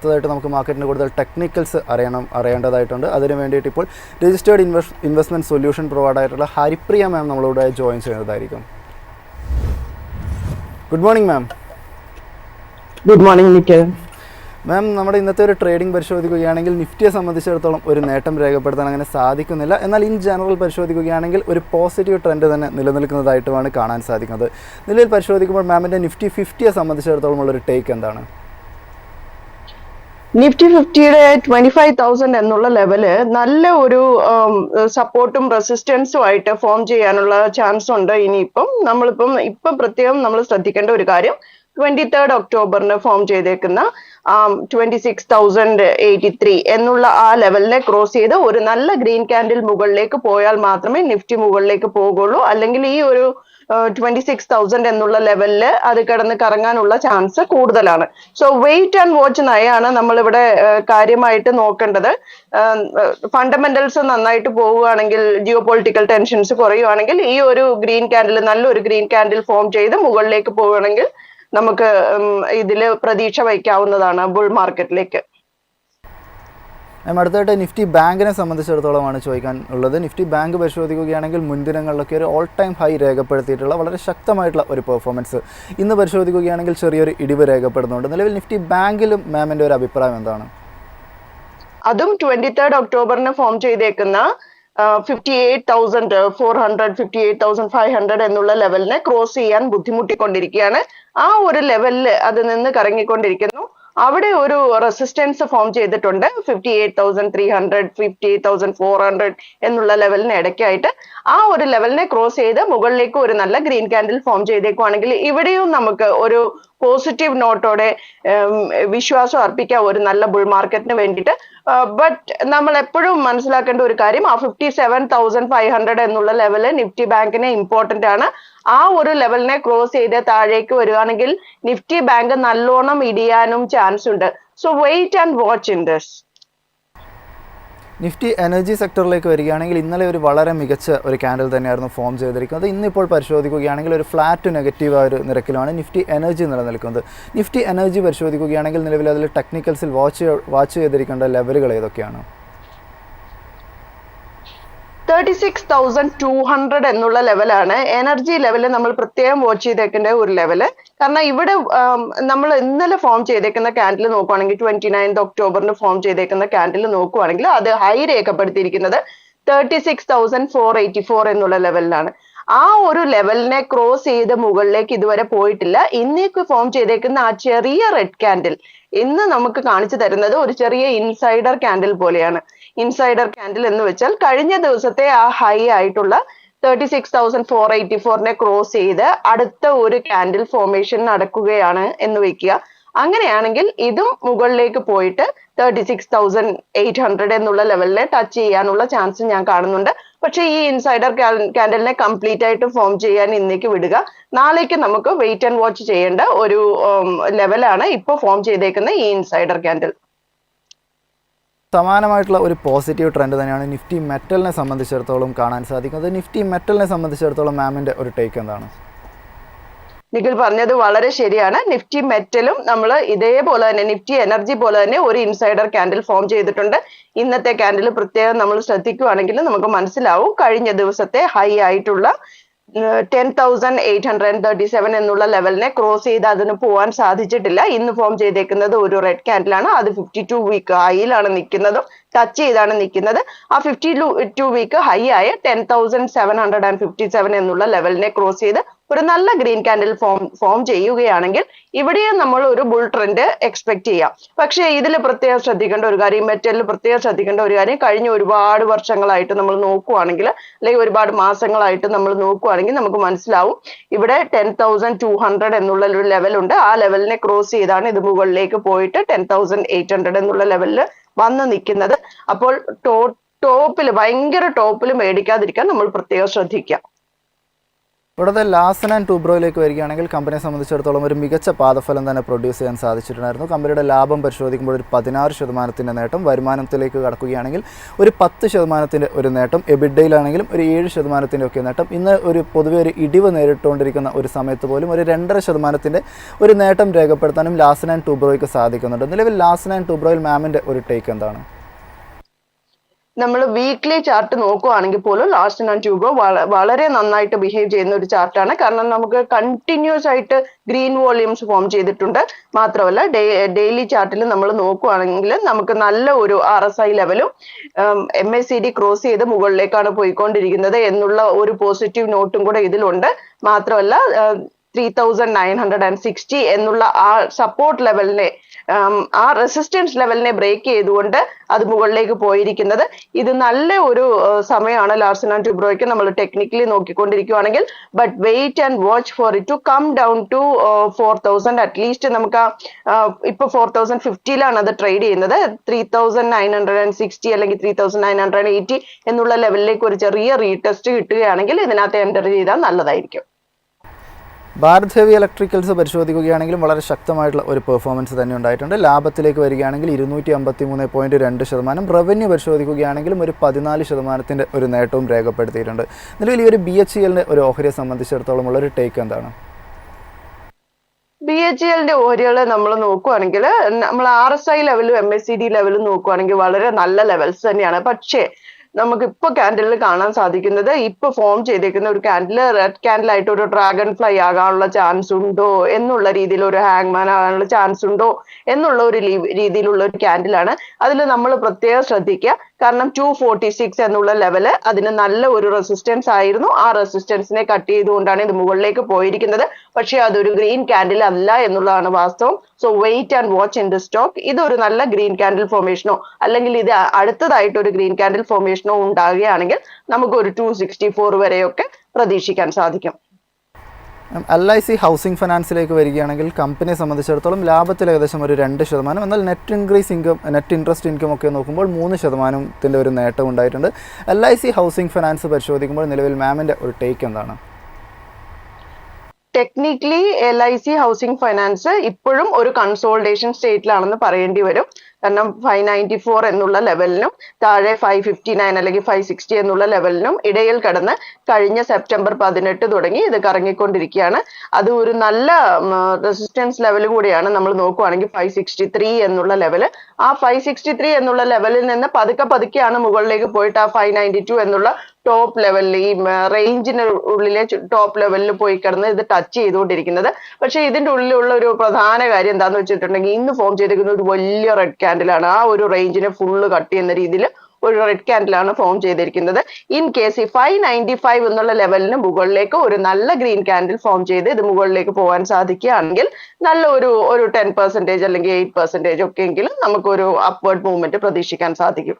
അടുത്തതായിട്ട് നമുക്ക് മാർക്കറ്റിന് കൂടുതൽ ടെക്നിക്കൽസ് അറിയേണ്ടതായിട്ടുണ്ട്. അതിന് വേണ്ടിയിട്ട് ഇപ്പോൾ രജിസ്റ്റേർഡ് ഇൻവെസ്റ്റ്മെൻറ്റ് സൊല്യൂഷൻ പ്രൊവൈഡർ ആയിട്ടുള്ള ഹരിപ്രിയ മാം നമ്മളോട് ജോയിൻ ചെയ്യുന്നതായിരിക്കും. Good morning ma'am. Good morning Nikhil. Ma'am, നമ്മുടെ ഇന്നത്തെ ഒരു ട്രേഡിംഗ് പരിശോധിക്കുകയാണെങ്കിൽ നിഫ്റ്റിയെ സംബന്ധിച്ചിടത്തോളം ഒരു നേട്ടം രേഖപ്പെടുത്താൻ അങ്ങനെ സാധിക്കുന്നില്ല. എന്നാൽ ഇൻ ജനറൽ പരിശോധിക്കുകയാണെങ്കിൽ ഒരു പോസിറ്റീവ് ട്രെൻഡ് തന്നെ നിലനിൽക്കുന്നതായിട്ടുമാണ് കാണാൻ സാധിക്കുന്നത്. നിലവിൽ പരിശോധിക്കുമ്പോൾ മാമിൻ്റെ നിഫ്റ്റി 50യെ സംബന്ധിച്ചിടത്തോളം ഉള്ളൊരു ടേക്ക് എന്താണ്? നിഫ്റ്റി 50യുടെ 25,000 എന്നുള്ള ലെവല് നല്ല ഒരു സപ്പോർട്ടും റെസിസ്റ്റൻസും ആയിട്ട് ഫോം ചെയ്യാനുള്ള ചാൻസ് ഉണ്ട്. ഇപ്പം പ്രത്യേകം നമ്മൾ ശ്രദ്ധിക്കേണ്ട ഒരു കാര്യം, 23rd ഒക്ടോബറിന് ഫോം ചെയ്തേക്കുന്ന 26,083 എന്നുള്ള ആ ലെവലിനെ ക്രോസ് ചെയ്ത് ഒരു നല്ല ഗ്രീൻ ക്യാൻഡിൽ മുകളിലേക്ക് പോയാൽ മാത്രമേ നിഫ്റ്റി മുകളിലേക്ക് പോകുള്ളൂ. അല്ലെങ്കിൽ ഈ ഒരു 26,000 എന്നുള്ള ലെവലില് അത് കിടന്ന് കറങ്ങാനുള്ള ചാൻസ് കൂടുതലാണ്. സോ വെയിറ്റ് ആൻഡ് വാച്ച് നയാണ് നമ്മളിവിടെ കാര്യമായിട്ട് നോക്കേണ്ടത്. ഫണ്ടമെന്റൽസ് നന്നായിട്ട് പോവുകയാണെങ്കിൽ, ജിയോ പൊളിറ്റിക്കൽ ടെൻഷൻസ് കുറയുവാണെങ്കിൽ, ഈ ഒരു ഗ്രീൻ ക്യാൻഡിൽ നല്ലൊരു ഗ്രീൻ ക്യാൻഡിൽ ഫോം ചെയ്ത് മുകളിലേക്ക് പോവുകയാണെങ്കിൽ നമുക്ക് ഇതില് പ്രതീക്ഷ വയ്ക്കാവുന്നതാണ് ബുൾ മാർക്കറ്റിലേക്ക്. അടുത്തായിട്ട് നിഫ്റ്റി ബാങ്കിനെ സംബന്ധിച്ചിടത്തോളമാണ് ചോദിക്കാൻ ഉള്ളത്. നിഫ്റ്റി ബാങ്ക് പരിശോധിക്കുകയാണെങ്കിൽ മുൻദിനങ്ങളിലൊക്കെ ഒരു ഓൾ ടൈം ഹൈ രേഖപ്പെടുത്തിയിട്ടുള്ള വളരെ ശക്തമായിട്ടുള്ള ഒരു പെർഫോമൻസ്. ഇന്ന് പരിശോധിക്കുകയാണെങ്കിൽ ചെറിയൊരു ഇടിവ് രേഖപ്പെടുന്നുണ്ട്. നിലവിൽ നിഫ്റ്റി ബാങ്കിലും മാമിൻ്റെ ഒരു അഭിപ്രായം എന്താണ്? അതും 23rd ഒക്ടോബറിന് ഫോം ചെയ്തേക്കുന്ന 58,400 58,500 എന്നുള്ള ലെവലിനെ ക്രോസ് ചെയ്യാൻ ബുദ്ധിമുട്ടിക്കൊണ്ടിരിക്കുകയാണ്. ആ ഒരു ലെവലിൽ അത് നിന്ന് കറങ്ങിക്കൊണ്ടിരിക്കുന്നു. അവിടെ ഒരു റെസിസ്റ്റൻസ് ഫോം ചെയ്തിട്ടുണ്ട് 58,300 58,400 എന്നുള്ള ലെവലിന് ഇടയ്ക്കായിട്ട്. ആ ഒരു ലെവലിനെ ക്രോസ് ചെയ്ത് മുകളിലേക്ക് ഒരു നല്ല ഗ്രീൻ ക്യാൻഡിൽ ഫോം ചെയ്തേക്കുവാണെങ്കിൽ ഇവിടെയും നമുക്ക് ഒരു പോസിറ്റീവ് നോട്ടോടെ വിശ്വാസം അർപ്പിക്കാം ഒരു നല്ല ബുൾ മാർക്കറ്റിന് വേണ്ടിയിട്ട്. ബട്ട് നമ്മൾ എപ്പോഴും മനസ്സിലാക്കേണ്ട ഒരു കാര്യം, ആ 57,500 എന്നുള്ള ലെവല് നിഫ്റ്റി ബാങ്കിന് ഇമ്പോർട്ടന്റ് ആണ്. ആ ഒരു ലെവലിനെ ക്രോസ് ചെയ്ത് താഴേക്ക് വരികയാണെങ്കിൽ നിഫ്റ്റി ബാങ്ക് നല്ലോണം ഇടിയാനും ചാൻസ് ഉണ്ട്. So wait and watch in this. Nifty energy സെക്ടറിലേക്ക് വരികയാണെങ്കിൽ ഇന്നലെ ഒരു വളരെ മികച്ച ഒരു ക്യാൻഡിൽ തന്നെയായിരുന്നു ഫോം ചെയ്തിരിക്കുന്നത്. ഇന്നിപ്പോൾ പരിശോധിക്കുകയാണെങ്കിൽ ഒരു ഫ്ലാറ്റ് നെഗറ്റീവായ ഒരു നിരക്കിലാണ് നിഫ്റ്റി എനർജി നിലനിൽക്കുന്നത്. നിഫ്റ്റി എനർജി പരിശോധിക്കുകയാണെങ്കിൽ നിലവിൽ അതിൽ ടെക്നിക്കൽസിൽ വാച്ച് ചെയ്തിരിക്കേണ്ട ലെവലുകൾ ഏതൊക്കെയാണ്? 36,200 എന്നുള്ള ലെവലാണ് എനർജി ലെവല് നമ്മൾ പ്രത്യേകം വാച്ച് ചെയ്തേക്കേണ്ട ഒരു ലെവല്. കാരണം ഇവിടെ നമ്മൾ ഇന്നലെ ഫോം ചെയ്തേക്കുന്ന ക്യാൻഡിൽ നോക്കുവാണെങ്കിൽ 29th ഒക്ടോബറിന് ഫോം ചെയ്തേക്കുന്ന ക്യാൻഡിൽ നോക്കുവാണെങ്കിൽ അത് ഹൈ രേഖപ്പെടുത്തിയിരിക്കുന്നത് 36,484 എന്നുള്ള ലെവലിലാണ്. ആ ഒരു ലെവലിനെ ക്രോസ് ചെയ്ത് മുകളിലേക്ക് ഇതുവരെ പോയിട്ടില്ല. ഇന്നേക്ക് ഫോം ചെയ്തേക്കുന്ന ആ ചെറിയ റെഡ് ക്യാൻഡിൽ ഇന്ന് നമുക്ക് കാണിച്ചു തരുന്നത് ഒരു ചെറിയ ഇൻസൈഡർ ക്യാൻഡിൽ പോലെയാണ്. ഇൻസൈഡർ ക്യാൻഡിൽ എന്ന് വെച്ചാൽ കഴിഞ്ഞ ദിവസത്തെ ആ ഹൈ ആയിട്ടുള്ള 36,484 ക്രോസ് ചെയ്ത് അടുത്ത ഒരു ക്യാൻഡിൽ ഫോർമേഷൻ നടക്കുകയാണ് എന്ന് വെക്കുക. അങ്ങനെയാണെങ്കിൽ ഇതും മുകളിലേക്ക് പോയിട്ട് 36,800 എന്നുള്ള ലെവലിനെ ടച്ച് ചെയ്യാനുള്ള ചാൻസ് ഞാൻ കാണുന്നുണ്ട്. പക്ഷെ ഈ ഇൻസൈഡർ ക്യാൻഡലിനെ കംപ്ലീറ്റ് ആയിട്ട് ഫോം ചെയ്യാൻ ഇന്നേക്ക് വിടുക. നാളേക്ക് നമുക്ക് വെയിറ്റ് ആൻഡ് വാച്ച് ചെയ്യേണ്ട ഒരു ലെവലാണ് ഇപ്പോൾ ഫോം ചെയ്തേക്കുന്ന ഈ ഇൻസൈഡർ ക്യാൻഡിൽ. സമാനമായിട്ടുള്ള ഒരു പോസിറ്റീവ് ട്രെൻഡ് തന്നെയാണ് നിഫ്റ്റി മെറ്റലിനെ സംബന്ധിച്ചിടത്തോളം കാണാൻ സാധിക്കുന്നത്. നിഫ്റ്റി മെറ്റലിനെ സംബന്ധിച്ചിടത്തോളം മാമിൻ്റെ ഒരു ടേക്ക് എന്താണ്? നിഖിൽ പറഞ്ഞത് വളരെ ശരിയാണ്. നിഫ്റ്റി മെറ്റലും നമ്മൾ ഇതേപോലെ തന്നെ നിഫ്റ്റി എനർജി പോലെ തന്നെ ഒരു ഇൻസൈഡർ ക്യാൻഡിൽ ഫോം ചെയ്തിട്ടുണ്ട്. ഇന്നത്തെ ക്യാൻഡിൽ പ്രത്യേകം നമ്മൾ ശ്രദ്ധിക്കുകയാണെങ്കിൽ നമുക്ക് മനസ്സിലാവും കഴിഞ്ഞ ദിവസത്തെ ഹൈ ആയിട്ടുള്ള 10,837 എന്നുള്ള ലെവലിനെ ക്രോസ് ചെയ്ത് അതിന് പോകാൻ സാധിച്ചിട്ടില്ല. ഇന്ന് ഫോം ചെയ്തേക്കുന്നത് ഒരു റെഡ് ക്യാൻഡിലാണ്. അത് 52 വീക്ക് ഹൈയിലാണ് നിൽക്കുന്നതും ടച്ച് ചെയ്താണ് നിൽക്കുന്നത്. ആ 52 വീക്ക് ഹൈ ആയ 10,757 എന്നുള്ള ലെവലിനെ ക്രോസ് ചെയ്ത് ഒരു നല്ല ഗ്രീൻ ക്യാൻഡിൽ ഫോം ചെയ്യുകയാണെങ്കിൽ ഇവിടെയും നമ്മൾ ഒരു ബുൾ ട്രെൻഡ് എക്സ്പെക്ട് ചെയ്യാം. പക്ഷേ ഇതിൽ പ്രത്യേകം ശ്രദ്ധിക്കേണ്ട ഒരു കാര്യം, മെറ്റലിൽ പ്രത്യേകം ശ്രദ്ധിക്കേണ്ട ഒരു കാര്യം, കഴിഞ്ഞ ഒരുപാട് വർഷങ്ങളായിട്ട് നമ്മൾ നോക്കുവാണെങ്കിൽ അല്ലെങ്കിൽ ഒരുപാട് മാസങ്ങളായിട്ട് നമ്മൾ നോക്കുവാണെങ്കിൽ നമുക്ക് മനസ്സിലാവും ഇവിടെ 10,200 എന്നുള്ള ഒരു ലെവലുണ്ട്. ആ ലെവലിനെ ക്രോസ് ചെയ്താണ് ഇത് മുകളിലേക്ക് പോയിട്ട് 10,800 എന്നുള്ള ലെവലിൽ വന്ന് നിൽക്കുന്നത്. അപ്പോൾ ടോപ്പിൽ ഭയങ്കര ടോപ്പിൽ മേടിക്കാതിരിക്കാൻ നമ്മൾ പ്രത്യേകം ശ്രദ്ധിക്കാം. ഇവിടുത്തെ ലാസൻ ആൻഡ് ടൂബ്രോയിലേക്ക് വരികയാണെങ്കിൽ കമ്പനിയെ സംബന്ധിച്ചിടത്തോളം ഒരു മികച്ച പാദഫലം തന്നെ പ്രൊഡ്യൂസ് ചെയ്യാൻ സാധിച്ചിട്ടുണ്ടായിരുന്നു. കമ്പനിയുടെ ലാഭം പരിശോധിക്കുമ്പോൾ ഒരു 16% നേട്ടം, വരുമാനത്തിലേക്ക് കടക്കുകയാണെങ്കിൽ ഒരു 10% ഒരു നേട്ടം, എബിഡയിലാണെങ്കിലും ഒരു 7% ഒക്കെ നേട്ടം. ഇന്ന് ഒരു പൊതുവെ ഒരു ഇടിവ് നേരിട്ടുകൊണ്ടിരിക്കുന്ന ഒരു സമയത്ത് പോലും ഒരു 2.5% ഒരു നേട്ടം രേഖപ്പെടുത്താനും ലാസൻ ആൻഡ് ടൂബ്രോയ്ക്ക് സാധിക്കുന്നുണ്ട്. നിലവിൽ ലാസൻ ആൻഡ് ടൂബ്രോയിൽ മാമിൻ്റെ ഒരു ടേക്ക് എന്താണ്? നമ്മൾ വീക്ക്ലി ചാർട്ട് നോക്കുകയാണെങ്കിൽ പോലും ലാർസൻ ആൻഡ് ട്യൂബ്രോ വളരെ നന്നായിട്ട് ബിഹേവ് ചെയ്യുന്ന ഒരു ചാർട്ടാണ്. കാരണം നമുക്ക് കണ്ടിന്യൂസ് ആയിട്ട് ഗ്രീൻ വോളിയൂംസ് ഫോം ചെയ്തിട്ടുണ്ട്. മാത്രമല്ല ഡെയിലി ചാർട്ടിൽ നമ്മൾ നോക്കുകയാണെങ്കിൽ നമുക്ക് നല്ല ഒരു RSI ലെവലും MACD ക്രോസ് ചെയ്ത് മുകളിലേക്കാണ് പോയിക്കൊണ്ടിരിക്കുന്നത് എന്നുള്ള ഒരു പോസിറ്റീവ് നോട്ടും കൂടെ ഇതിലുണ്ട്. മാത്രമല്ല 3960 എന്നുള്ള ആ സപ്പോർട്ട് ലെവലിനെ ആ റെസിസ്റ്റൻസ് ലെവലിനെ ബ്രേക്ക് ചെയ്തുകൊണ്ട് അത് മുകളിലേക്ക് പോയിരിക്കുന്നത്. ഇത് നല്ല ഒരു സമയമാണ് ലാർസൻ ആൻഡ് ടൂബ്രോയ്ക്ക് നമ്മൾ ടെക്നിക്കലി നോക്കിക്കൊണ്ടിരിക്കുകയാണെങ്കിൽ. But wait and watch for it to come down to 4000 at least. നമുക്ക് ഇപ്പൊ 4050 അത് ട്രേഡ് ചെയ്യുന്നത്. 3960 അല്ലെങ്കിൽ 3980 എന്നുള്ള ലെവലിലേക്ക് ഒരു ചെറിയ റീടെസ്റ്റ് കിട്ടുകയാണെങ്കിൽ ഇതിനകത്ത് എൻ്റർ ചെയ്താൽ നല്ലതായിരിക്കും. ഭാരത് ഹെവി ഇലക്ട്രിക്കൽസ് പരിശോധിക്കുകയാണെങ്കിലും വളരെ ശക്തമായിട്ടുള്ള ഒരു പെർഫോമൻസ് തന്നെ ഉണ്ടായിട്ടുണ്ട്. ലാഭത്തിലേക്ക് വരികയാണെങ്കിൽ 253.2%, റവന്യൂ പരിശോധിക്കുകയാണെങ്കിലും ഒരു 14% ഒരു നേട്ടവും രേഖപ്പെടുത്തിയിട്ടുണ്ട്. നിലവിൽ ഈ ഒരു BHEL ഒരു ഓഹരിയെ സംബന്ധിച്ചിടത്തോളം ഉള്ള ഒരു ടേക്ക് എന്താണ്? BHEL ഓഹരികൾ നമ്മൾ നോക്കുകയാണെങ്കിൽ നമ്മൾ RSI ലെവലും MACD ലെവലും നോക്കുകയാണെങ്കിൽ വളരെ നല്ല ലെവൽസ് തന്നെയാണ്. പക്ഷേ നമുക്ക് ഇപ്പൊ ക്യാൻഡിലിൽ കാണാൻ സാധിക്കുന്നത് ഇപ്പൊ ഫോം ചെയ്തേക്കുന്ന ഒരു ക്യാൻഡില് റെഡ് ക്യാൻഡിൽ ആയിട്ട് ഒരു ഡ്രാഗൺ ഫ്ലൈ ആകാനുള്ള ചാൻസ് ഉണ്ടോ എന്നുള്ള രീതിയിൽ, ഒരു ഹാങ്മാൻ ആകാനുള്ള ചാൻസ് ഉണ്ടോ എന്നുള്ള ഒരു രീതിയിലുള്ള ഒരു ക്യാൻഡിലാണ്. അതിൽ നമ്മൾ പ്രത്യേകം ശ്രദ്ധിക്കുക. കാരണം 246 എന്നുള്ള ലെവല് അതിന് നല്ല ഒരു റെസിസ്റ്റൻസ് ആയിരുന്നു. ആ റെസിസ്റ്റൻസിനെ കട്ട് ചെയ്തുകൊണ്ടാണ് ഇത് മുകളിലേക്ക് പോയിരിക്കുന്നത്. പക്ഷെ അതൊരു ഗ്രീൻ ക്യാൻഡിൽ അല്ല എന്നുള്ളതാണ് വാസ്തവം. So wait and watch in the stock. ഇതൊരു നല്ല ഗ്രീൻ ക്യാൻഡിൽ ഫോർമേഷനോ അല്ലെങ്കിൽ ഇത് അടുത്തതായിട്ട് ഒരു ഗ്രീൻ ക്യാൻഡിൽ ഫോർമേഷനോ ഉണ്ടാകുകയാണെങ്കിൽ നമുക്ക് ഒരു 264 വരെയൊക്കെ പ്രതീക്ഷിക്കാൻ സാധിക്കും. LIC ഹൗസിംഗ് ഫൈനാൻസിലേക്ക് വരികയാണെങ്കിൽ കമ്പനിയെ സംബന്ധിച്ചിടത്തോളം ലാഭത്തിൽ ഏകദേശം ഒരു 2%, എന്നാൽ നെറ്റ് ഇൻട്രസ്റ്റ് ഇൻകം ഒക്കെ നോക്കുമ്പോൾ 3% ഒരു നേട്ടം ഉണ്ടായിട്ടുണ്ട്. LIC ഹൗസിംഗ് ഫൈനാൻസ് പരിശോധിക്കുമ്പോൾ നിലവിൽ മാമിൻ്റെ ഒരു ടേക്ക് എന്താണ്? ടെക്നിക്കലി LIC ഹൗസിംഗ് ഫൈനാൻസ് ഇപ്പോഴും ഒരു കൺസോൾട്ടേഷൻ സ്റ്റേറ്റിലാണെന്ന് പറയേണ്ടി വരും. കാരണം 594 എന്നുള്ള ലെവലിനും താഴെ 559 അല്ലെങ്കിൽ 560 എന്നുള്ള ലെവലിനും ഇടയിൽ കടന്ന് കഴിഞ്ഞ സെപ്റ്റംബർ 18 തുടങ്ങി ഇത് കറങ്ങിക്കൊണ്ടിരിക്കുകയാണ്. അത് ഒരു നല്ല റെസിസ്റ്റൻസ് ലെവൽ കൂടിയാണ്. നമ്മൾ നോക്കുവാണെങ്കിൽ 563 എന്നുള്ള ലെവല്. ആ 563 എന്നുള്ള ലെവലിൽ നിന്ന് പതുക്കെയാണ് മുകളിലേക്ക് പോയിട്ട് ആ 592 എന്നുള്ള ടോപ്പ് ലെവലിൽ, ഈ റേഞ്ചിന് ഉള്ളിലെ ടോപ്പ് ലെവലിൽ പോയി കിടന്ന് ഇത് ടച്ച് ചെയ്തുകൊണ്ടിരിക്കുന്നത്. പക്ഷെ ഇതിന്റെ ഉള്ളിലുള്ള ഒരു പ്രധാന കാര്യം എന്താന്ന് വെച്ചിട്ടുണ്ടെങ്കിൽ ഇന്ന് ഫോം ചെയ്തിരിക്കുന്ന ഒരു വലിയ റെഡ് ക്യാൻഡിലാണ്. ആ ഒരു റേഞ്ചിനെ ഫുള്ള് കട്ട് ചെയ്യുന്ന രീതിയിൽ ഒരു റെഡ് ക്യാൻഡിലാണ് ഫോം ചെയ്തിരിക്കുന്നത്. ഇൻ കേസ് ഈ 595 എന്നുള്ള ലെവലിന് മുകളിലേക്ക് ഒരു നല്ല ഗ്രീൻ ക്യാൻഡിൽ ഫോം ചെയ്ത് ഇത് മുകളിലേക്ക് പോകാൻ സാധിക്കുകയാണെങ്കിൽ നല്ല ഒരു 10% അല്ലെങ്കിൽ 8% ഒക്കെ എങ്കിലും നമുക്കൊരു അപ്വേർഡ് മൂവ്മെന്റ് പ്രതീക്ഷിക്കാൻ സാധിക്കും.